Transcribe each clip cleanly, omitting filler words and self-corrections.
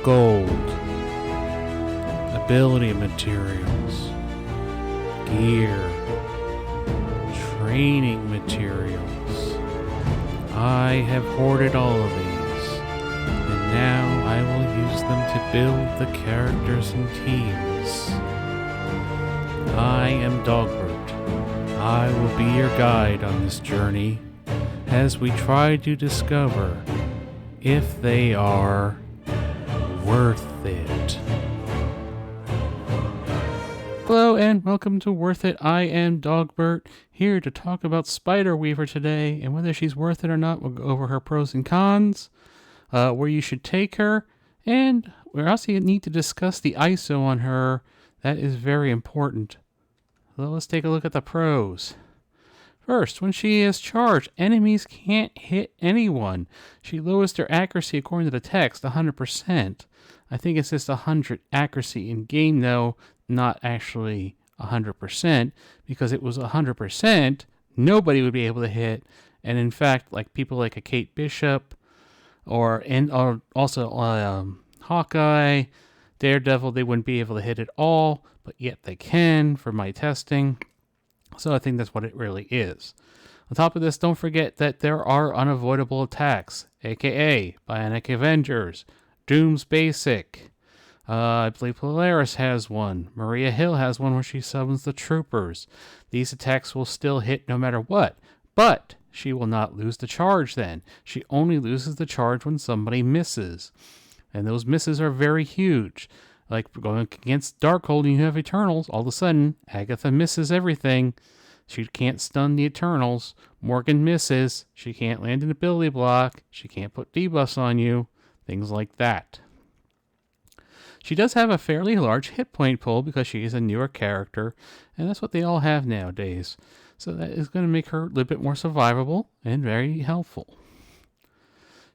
gold, ability materials, gear, training materials. I have hoarded all of these, and now I will use them to build the characters and teams. I am Dogbert. I will be your guide on this journey as we try to discover if they are worth it. Hello and welcome to Worth It. I am Dogbert, here to talk about Spiderweather today, and whether she's worth it or not. We'll go over her pros and cons, where you should take her, and we also need to discuss the ISO on her. That is very important. So let's take a look at the pros. First, when she is charged, enemies can't hit anyone. She lowers their accuracy according to the text, 100%. I think it's just 100 accuracy in game though, not actually 100%, because it was 100%, nobody would be able to hit. And in fact, like people like a Kate Bishop, or also Hawkeye, Daredevil, they wouldn't be able to hit at all, but yet they can for my testing. So I think that's what it really is. On top of this, don't forget that there are unavoidable attacks, aka Bionic Avengers, Doom's Basic. I believe Polaris has one. Maria Hill has one where she summons the troopers. These attacks will still hit no matter what, but she will not lose the charge then. She only loses the charge when somebody misses. And those misses are very huge. Like going against Darkhold and you have Eternals, all of a sudden, Agatha misses everything. She can't stun the Eternals. Morgan misses. She can't land an ability block. She can't put debuffs on you. Things like that. She does have a fairly large hit point pool because she is a newer character, and that's what they all have nowadays. So that is going to make her a little bit more survivable and very helpful.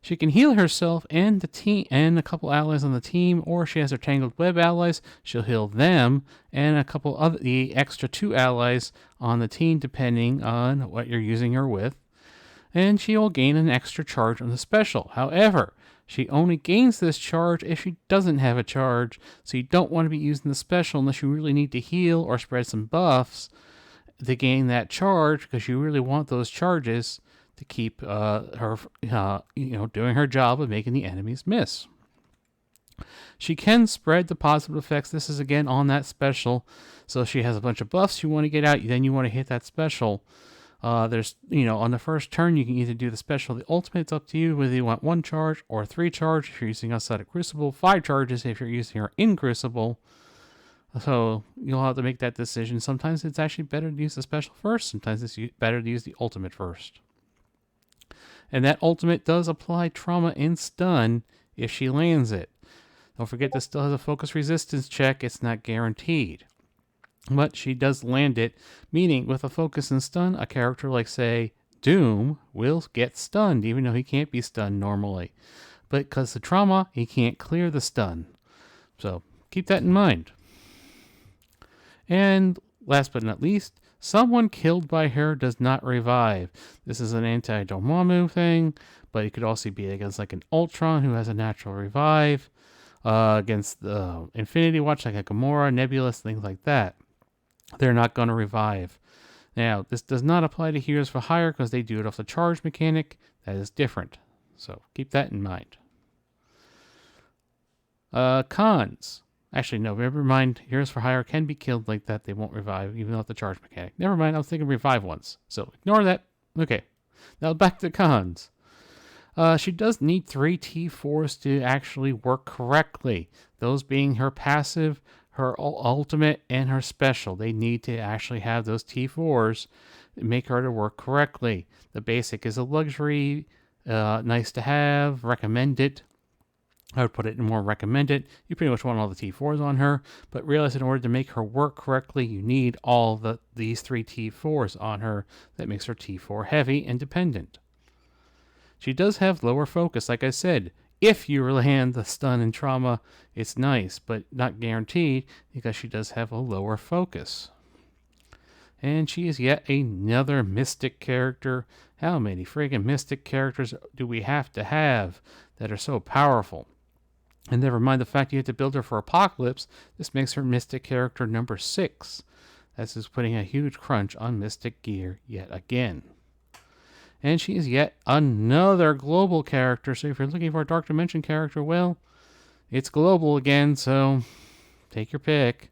She can heal herself and the team and a couple allies on the team, or she has her Tangled Web allies. She'll heal them and a couple of the extra 2 allies on the team, depending on what you're using her with. And she will gain an extra charge on the special. However, she only gains this charge if she doesn't have a charge, so you don't want to be using the special unless you really need to heal or spread some buffs to gain that charge, because you really want those charges to keep her, doing her job of making the enemies miss. She can spread the positive effects. This is again on that special. So if she has a bunch of buffs you want to get out, then you want to hit that special. There's, on the first turn, you can either do the special or the ultimate. It's up to you whether you want 1 charge or 3 charge if you're using outside of Crucible, 5 charges if you're using her in Crucible. So you'll have to make that decision. Sometimes it's actually better to use the special first. Sometimes it's better to use the ultimate first. And that ultimate does apply trauma and stun if she lands it. Don't forget this still has a focus resistance check. It's not guaranteed. But she does land it, meaning with a focus and stun, a character like, say, Doom will get stunned, even though he can't be stunned normally. But because of trauma, he can't clear the stun. So keep that in mind. And last but not least, someone killed by her does not revive. This is an anti-Dormammu thing, but it could also be against like an Ultron who has a natural revive, against the Infinity Watch like a Gamora, Nebulous, things like that. They're not going to revive. Now, this does not apply to Heroes for Hire because they do it off the charge mechanic. That is different. So keep that in mind. Cons. Actually, no, never mind. Heroes for Hire can be killed like that. They won't revive, even without the charge mechanic. Never mind, I was thinking revive once. So ignore that. Okay. Now back to cons. She does need 3 T4s to actually work correctly. Those being her passive, her ultimate, and her special. They need to actually have those T4s to make her to work correctly. The basic is a luxury, nice to have, recommended. I would put it in more recommended. You pretty much want all the T4s on her, but realize in order to make her work correctly, you need all these 3 T4s on her. That makes her T4 heavy and dependent. She does have lower focus, like I said. If you land the stun and trauma, it's nice, but not guaranteed because she does have a lower focus. And she is yet another mystic character. How many friggin' mystic characters do we have to have that are so powerful? And never mind the fact you have to build her for Apocalypse, this makes her Mystic character number 6. This is putting a huge crunch on Mystic gear yet again. And she is yet another global character, so if you're looking for a Dark Dimension character, well, it's global again, so take your pick.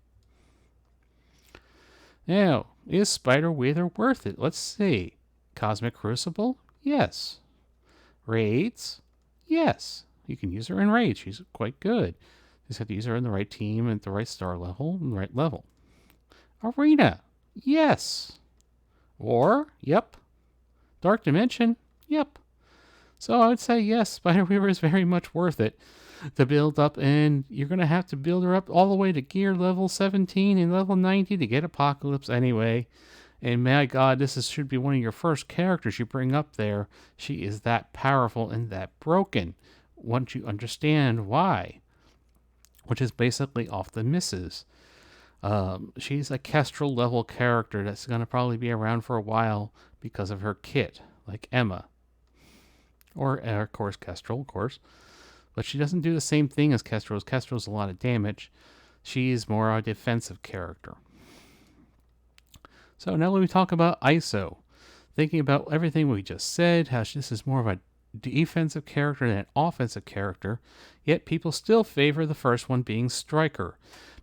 Now, is Spiderweither worth it? Let's see. Cosmic Crucible? Yes. Raids? Yes. You can use her in raids. She's quite good. You just have to use her in the right team at the right star level and the right level. Arena? Yes. War? Yep. Dark Dimension? Yep. So I would say yes, Spiderweaver is very much worth it to build up, and you're going to have to build her up all the way to gear level 17 and level 90 to get Apocalypse anyway. And my God, should be one of your first characters you bring up there. She is that powerful and that broken once you understand why, which is basically off the misses. She's a Kestrel level character that's going to probably be around for a while because of her kit, like Emma. Or, of course, Kestrel, of course. But she doesn't do the same thing as Kestrel. Kestrel's a lot of damage. She's more a defensive character. So now let me talk about ISO. Thinking about everything we just said, how this is more of a defensive character than an offensive character, yet people still favor the first one being Striker.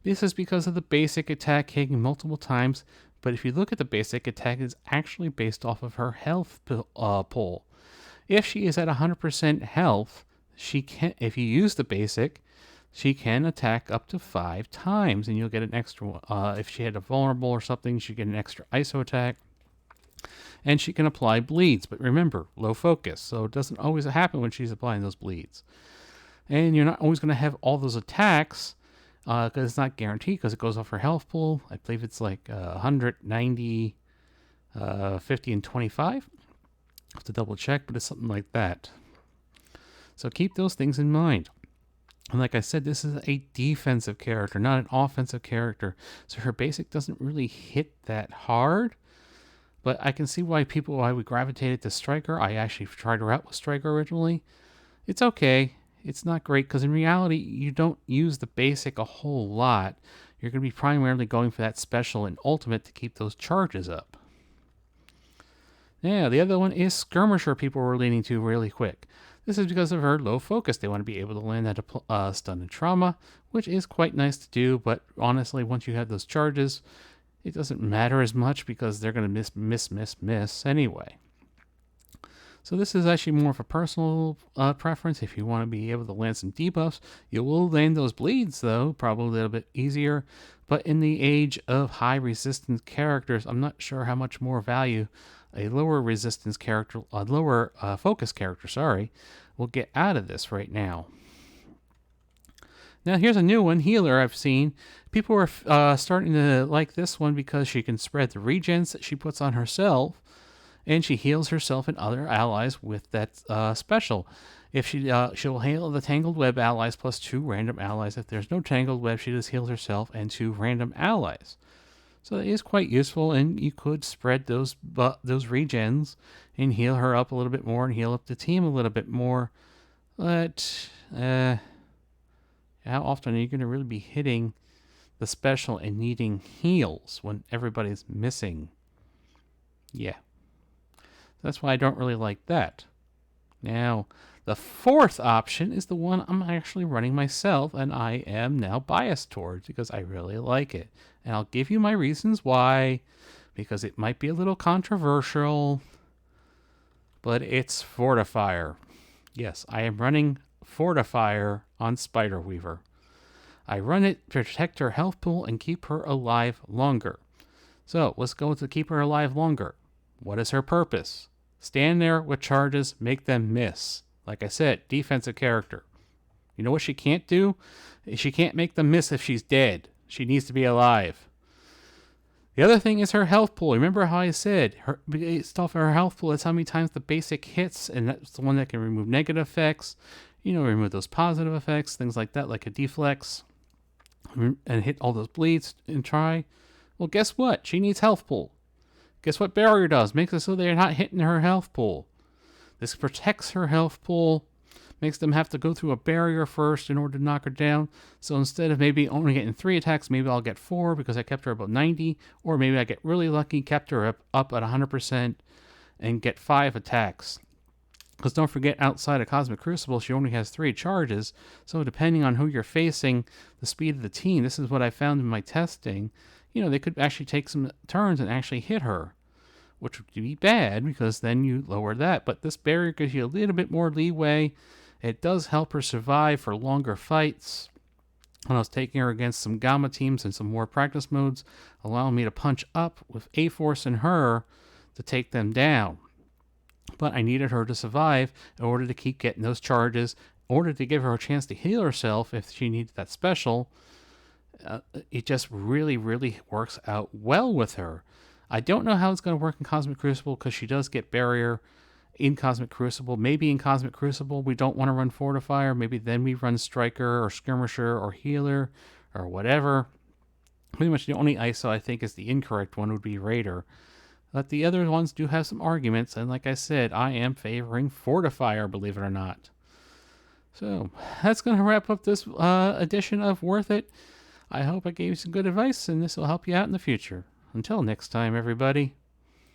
This is because of the basic attack hitting multiple times, but if you look at the basic attack, it's actually based off of her health pool. If she is at 100% health, she can, if you use the basic, she can attack up to 5 times, and you'll get an extra one. If she had a vulnerable or something, she'd get an extra ISO attack. And she can apply bleeds, but remember, low focus, so it doesn't always happen when she's applying those bleeds. And you're not always going to have all those attacks, because it's not guaranteed, because it goes off her health pool. I believe it's like 190, 50, and 25. I have to double check, but it's something like that. So keep those things in mind. And like I said, this is a defensive character, not an offensive character. So her basic doesn't really hit that hard. But I can see why we gravitated to Striker. I actually tried her out with Striker originally. It's okay. It's not great because in reality, you don't use the basic a whole lot. You're going to be primarily going for that special and ultimate to keep those charges up. Now, the other one is Skirmisher people were leaning to really quick. This is because of her low focus. They want to be able to land that stun and trauma, which is quite nice to do. But honestly, once you have those charges, it doesn't matter as much because they're going to miss anyway. So this is actually more of a personal preference. If you want to be able to land some debuffs, you will land those bleeds, though, probably a little bit easier. But in the age of high resistance characters, I'm not sure how much more value a lower resistance character, a lower focus character, will get out of this right now. Now here's a new one, Healer, I've seen. People are starting to like this one because she can spread the regens that she puts on herself, and she heals herself and other allies with that special. If she'll heal the Tangled Web allies plus 2 random allies. If there's no Tangled Web, she just heals herself and 2 random allies. So it is quite useful, and you could spread those regens and heal her up a little bit more and heal up the team a little bit more. But how often are you going to really be hitting the special and needing heals when everybody's missing? Yeah. That's why I don't really like that. Now, the fourth option is the one I'm actually running myself, and I am now biased towards because I really like it. And I'll give you my reasons why, because it might be a little controversial, but it's Fortifier. Yes, I am running Fortifier on Spiderweaver. I run it to protect her health pool and keep her alive longer. So, let's go to keep her alive longer. What is her purpose? Stand there with charges, make them miss. Like I said, defensive character. You know what she can't do? She can't make them miss if she's dead. She needs to be alive. The other thing is her health pool. Remember how I said, based off her health pool, that's how many times the basic hits, and that's the one that can remove negative effects. Remove those positive effects, things like that, like a deflex, and hit all those bleeds and try. Well, guess what? She needs health pool. Guess what Barrier does? Makes it so they're not hitting her health pool. This protects her health pool, makes them have to go through a barrier first in order to knock her down. So instead of maybe only getting 3 attacks, maybe I'll get 4 because I kept her about 90, or maybe I get really lucky, kept her up at 100%, and get 5 attacks. Because don't forget, outside of Cosmic Crucible, she only has 3 charges, so depending on who you're facing, the speed of the team, this is what I found in my testing, they could actually take some turns and actually hit her, which would be bad because then you lower that. But this barrier gives you a little bit more leeway. It does help her survive for longer fights. When I was taking her against some Gamma teams and some more practice modes, allowing me to punch up with A-Force and her to take them down. But I needed her to survive in order to keep getting those charges, in order to give her a chance to heal herself if she needed that special. It just really, really works out well with her. I don't know how it's going to work in Cosmic Crucible because she does get barrier in Cosmic Crucible. Maybe in Cosmic Crucible we don't want to run Fortifier. Maybe then we run Striker or Skirmisher or Healer or whatever. Pretty much the only ISO I think is the incorrect one would be Raider. But the other ones do have some arguments, and like I said, I am favoring Fortifier, believe it or not. So that's going to wrap up this edition of Worth It. I hope I gave you some good advice, and this will help you out in the future. Until next time, everybody.